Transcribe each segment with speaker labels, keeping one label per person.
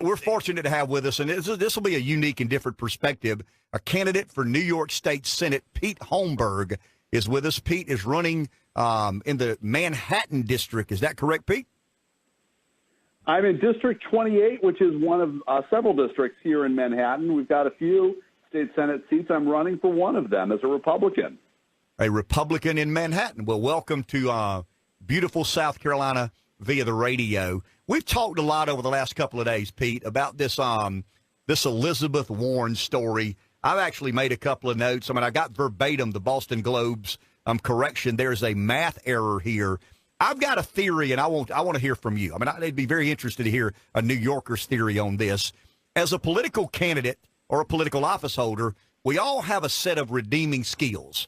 Speaker 1: we're fortunate to have with us, and this will be a unique and different perspective. A candidate for New York State Senate, Pete Holmberg, is with us. Pete is running in the Manhattan district. Is that correct, Pete?
Speaker 2: I'm in District 28, which is one of several districts here in Manhattan. We've got a few state Senate seats. I'm running for one of them as a Republican.
Speaker 1: A Republican in Manhattan. Well, welcome to beautiful South Carolina via the radio. We've talked a lot over the last couple of days, Pete, about this this Elizabeth Warren story. I've actually made a couple of notes. I mean, I got verbatim the Boston Globe's correction. There's a math error here. I've got a theory, and I want to hear from you. I mean, I'd be very interested to hear a New Yorker's theory on this. As a political candidate or a political office holder, we all have a set of redeeming skills.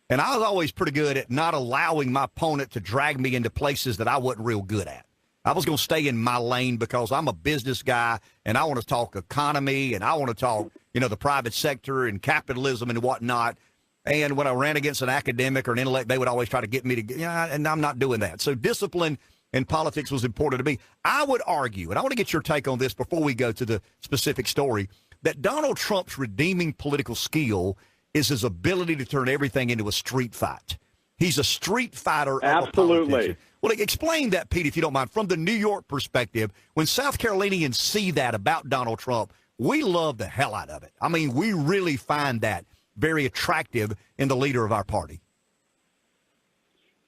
Speaker 1: And I was always pretty good at not allowing my opponent to drag me into places that I wasn't real good at. I was going to stay in my lane because I'm a business guy, and I want to talk economy, and I want to talk, the private sector and capitalism and whatnot. And when I ran against an academic or an intellect, they would always try to get me to, and I'm not doing that. So discipline in politics was important to me. I would argue, and I want to get your take on this before we go to the specific story, that Donald Trump's redeeming political skill is his ability to turn everything into a street fight. He's a street fighter of
Speaker 2: Absolutely.
Speaker 1: a politician. Well, explain that, Pete, if you don't mind, from the New York perspective. When South Carolinians see that about Donald Trump, we love the hell out of it. I mean, we really find that very attractive in the leader of our party.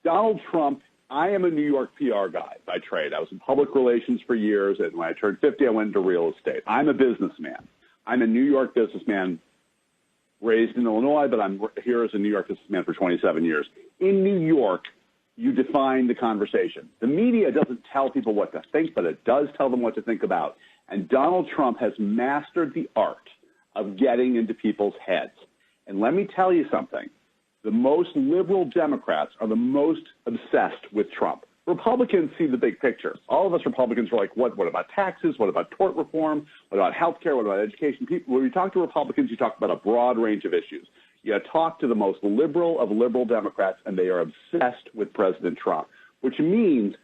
Speaker 2: Donald Trump, I am a New York PR guy by trade. I was in public relations for years, and when I turned 50, I went into real estate. I'm a businessman. I'm a New York businessman raised in Illinois, but I'm here as a New York businessman for 27 years. In New York, you define the conversation. The media doesn't tell people what to think, but it does tell them what to think about. And Donald Trump has mastered the art of getting into people's heads. And let me tell you something. The most liberal Democrats are the most obsessed with Trump. Republicans see the big picture. All of us Republicans are like, what about taxes? What about tort reform? What about health care? What about education? When you talk to Republicans, you talk about a broad range of issues. You talk to the most liberal of liberal Democrats, and they are obsessed with President Trump, which means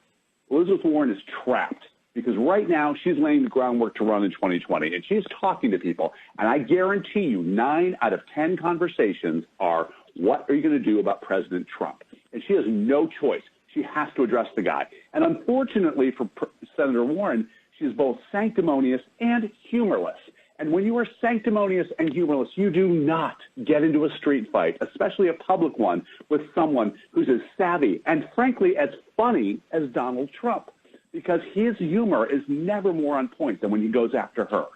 Speaker 2: Elizabeth Warren is trapped. Because right now, she's laying the groundwork to run in 2020, and she's talking to people. And I guarantee you 9 out of 10 conversations are, what are you going to do about President Trump? And she has no choice. She has to address the guy. And unfortunately for Senator Warren, she's both sanctimonious and humorless. And when you are sanctimonious and humorless, you do not get into a street fight, especially a public one, with someone who's as savvy and, frankly, as funny as Donald Trump. Because his humor is never more on point than when he goes after her.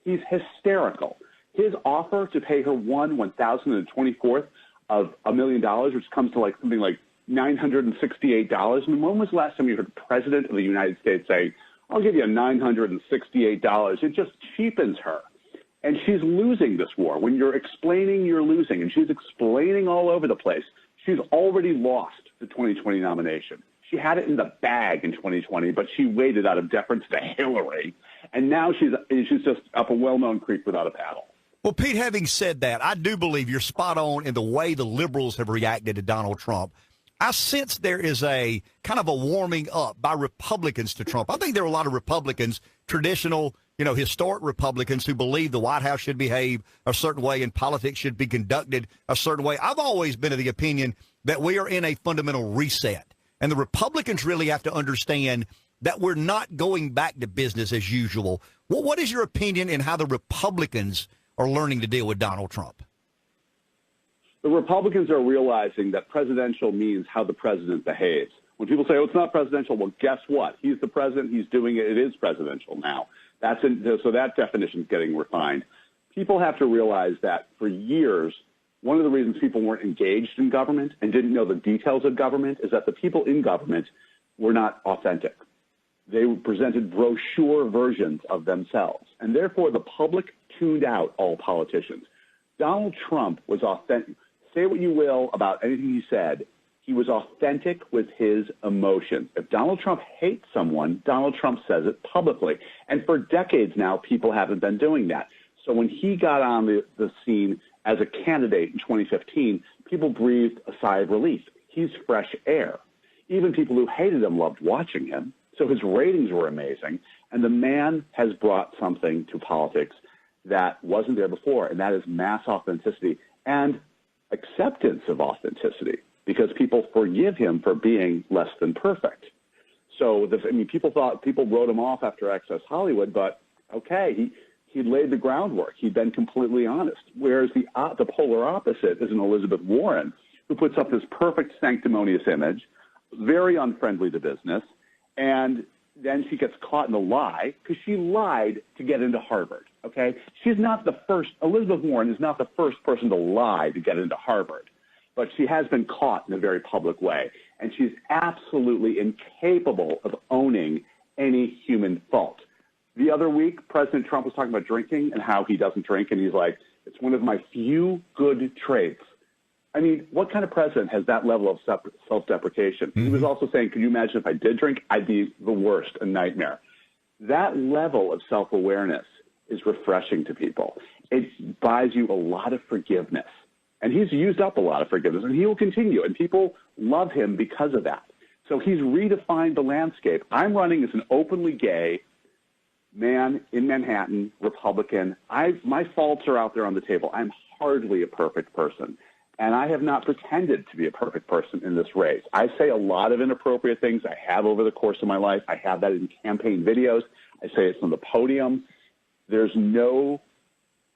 Speaker 2: He's hysterical. His offer to pay her 1/1,024th of $1 million, which comes to like something like $968. I mean, when was the last time you heard the President of the United States say, I'll give you $968? It just cheapens her. And she's losing this war. When you're explaining, you're losing. And she's explaining all over the place. She's already lost the 2020 nomination. She had it in the bag in 2020, but she waited out of deference to Hillary. And now she's just up a well-known creek without a paddle.
Speaker 1: Well, Pete, having said that, I do believe you're spot on in the way the liberals have reacted to Donald Trump. I sense there is a kind of a warming up by Republicans to Trump. I think there are a lot of Republicans, traditional, historic Republicans, who believe the White House should behave a certain way and politics should be conducted a certain way. I've always been of the opinion that we are in a fundamental reset. And the Republicans really have to understand that we're not going back to business as usual. Well, what is your opinion in how the Republicans are learning to deal with Donald Trump?
Speaker 2: The Republicans are realizing that presidential means how the president behaves. When people say, oh, it's not presidential, well, guess what? He's the president. He's doing it. It is presidential now. So that definition is getting refined. People have to realize that for years, one of the reasons people weren't engaged in government and didn't know the details of government is that the people in government were not authentic. They presented brochure versions of themselves, and therefore the public tuned out all politicians. Donald Trump was authentic. Say what you will about anything he said, he was authentic with his emotions. If Donald Trump hates someone, Donald Trump says it publicly. And for decades now, people haven't been doing that. So when he got on the scene as a candidate in 2015, people breathed a sigh of relief. He's fresh air. Even people who hated him loved watching him. So his ratings were amazing. And the man has brought something to politics that wasn't there before, and that is mass authenticity and acceptance of authenticity, because people forgive him for being less than perfect. So, people wrote him off after Access Hollywood, but okay, he laid the groundwork. He'd been completely honest. Whereas the polar opposite is an Elizabeth Warren, who puts up this perfect sanctimonious image, very unfriendly to business, and then she gets caught in a lie because she lied to get into Harvard, okay? Elizabeth Warren is not the first person to lie to get into Harvard, but she has been caught in a very public way, and she's absolutely incapable of owning any human fault. The other week, President Trump was talking about drinking and how he doesn't drink, and he's like, it's one of my few good traits. I mean, what kind of president has that level of self-deprecation? Mm-hmm. He was also saying, could you imagine if I did drink, I'd be the worst, a nightmare. That level of self-awareness is refreshing to people. It buys you a lot of forgiveness. And he's used up a lot of forgiveness, and he will continue. And people love him because of that. So he's redefined the landscape. I'm running as an openly gay man in Manhattan, Republican. My faults are out there on the table. I'm hardly a perfect person. And I have not pretended to be a perfect person in this race. I say a lot of inappropriate things. I have over the course of my life. I have that in campaign videos. I say it from the podium. There's no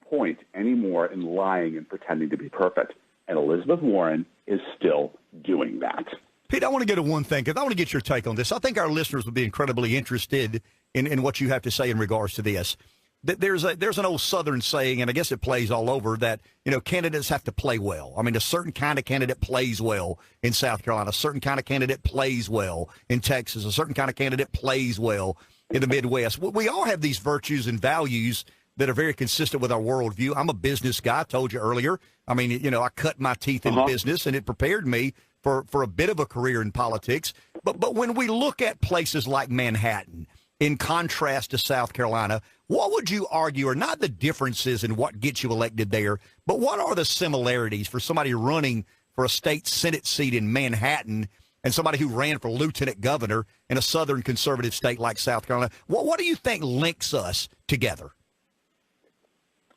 Speaker 2: point anymore in lying and pretending to be perfect. And Elizabeth Warren is still doing that.
Speaker 1: Pete, I want to get to one thing, because I want to get your take on this. I think our listeners would be incredibly interested in what you have to say in regards to this. There's an old Southern saying, and I guess it plays all over, that, candidates have to play well. I mean, a certain kind of candidate plays well in South Carolina. A certain kind of candidate plays well in Texas. A certain kind of candidate plays well in the Midwest. We all have these virtues and values that are very consistent with our worldview. I'm a business guy. I told you earlier. I mean, I cut my teeth in business, and it prepared me for a bit of a career in politics. But when we look at places like Manhattan, in contrast to South Carolina, what would you argue are not the differences in what gets you elected there, but what are the similarities for somebody running for a state Senate seat in Manhattan and somebody who ran for lieutenant governor in a Southern conservative state like South Carolina? What do you think links us together?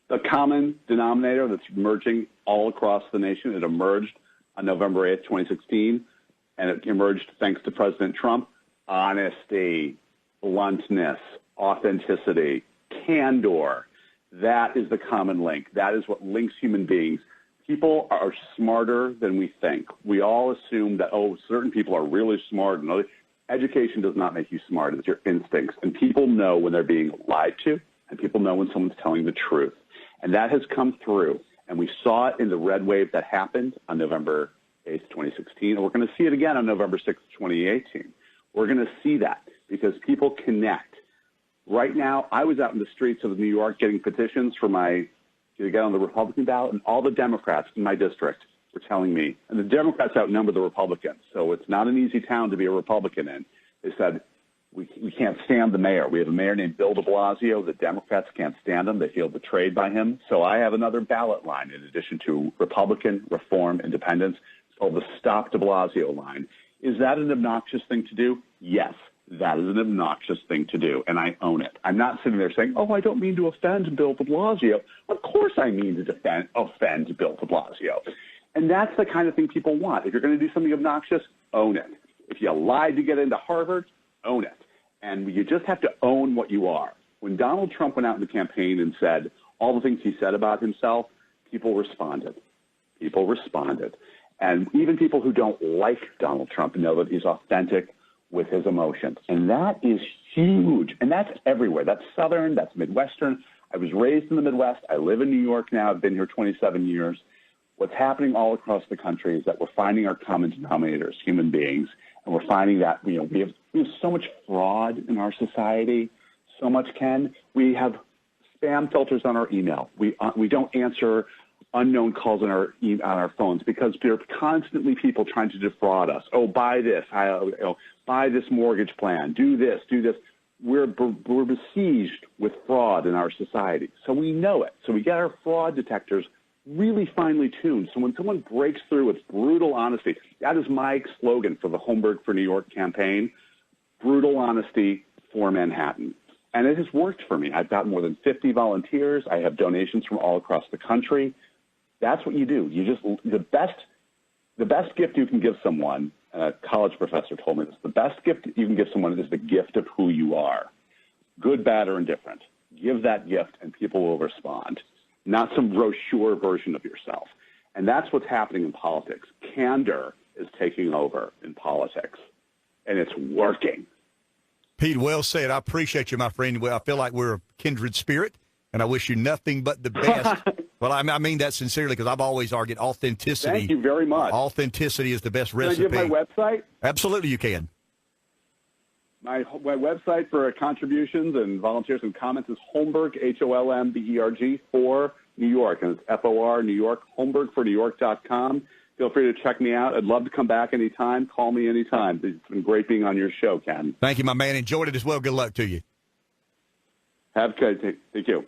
Speaker 2: The common denominator that's emerging all across the nation, it emerged on November 8th, 2016, and it emerged thanks to President Trump: honesty, bluntness, authenticity, candor. That is the common link. That is what links human beings. People are smarter than we think. We all assume that, certain people are really smart. And education does not make you smart. It's your instincts. And people know when they're being lied to, and people know when someone's telling the truth. And that has come through. And we saw it in the red wave that happened on November 8th, 2016. And we're going to see it again on November 6th, 2018. We're going to see that because people connect. Right now, I was out in the streets of New York getting petitions to get on the Republican ballot, and all the Democrats in my district were telling me, and the Democrats outnumber the Republicans, so it's not an easy town to be a Republican in. They said, we can't stand the mayor. We have a mayor named Bill de Blasio. The Democrats can't stand him. They feel betrayed by him. So I have another ballot line in addition to Republican, Reform, Independence. It's called the Stop de Blasio line. Is that an obnoxious thing to do? Yes, that is an obnoxious thing to do, and I own it. I'm not sitting there saying, I don't mean to offend Bill de Blasio. Of course I mean to offend Bill de Blasio. And that's the kind of thing people want. If you're going to do something obnoxious, own it. If you lied to get into Harvard, own it. And you just have to own what you are. When Donald Trump went out in the campaign and said all the things he said about himself, people responded. People responded. And even people who don't like Donald Trump know that he's authentic with his emotions. And that is huge. And that's everywhere. That's Southern, that's Midwestern. I was raised in the Midwest. I live in New York now. I've been here 27 years. What's happening all across the country is that we're finding our common denominators, human beings, and we're finding that we have so much fraud in our society, so much, Ken. We have spam filters on our email. We don't answer unknown calls on our phones because there are constantly people trying to defraud us. Buy this, buy this mortgage plan, do this, do this. We're besieged with fraud in our society. So we know it. So we get our fraud detectors really finely tuned. So when someone breaks through with brutal honesty, that is my slogan for the Holmberg for New York campaign, brutal honesty for Manhattan. And it has worked for me. I've got more than 50 volunteers. I have donations from all across the country. That's what you do. The best gift you can give someone, a college professor told me this, the best gift you can give someone is the gift of who you are. Good, bad, or indifferent. Give that gift and people will respond, not some brochure version of yourself. And that's what's happening in politics. Candor is taking over in politics, and it's working.
Speaker 1: Pete, well said. I appreciate you, my friend. Well, I feel like we're a kindred spirit, and I wish you nothing but the best. Well, I mean that sincerely because I've always argued authenticity.
Speaker 2: Thank you very much.
Speaker 1: Authenticity is the best recipe.
Speaker 2: Can I give my website?
Speaker 1: Absolutely, you can.
Speaker 2: My website for contributions and volunteers and comments is Holmberg, Holmberg, for New York. And it's FOR, New York, HolmbergforNewYork.com. Feel free to check me out. I'd love to come back anytime. Call me anytime. It's been great being on your show, Ken.
Speaker 1: Thank you, my man. Enjoyed it as well. Good luck to you.
Speaker 2: Have a good day. Thank you.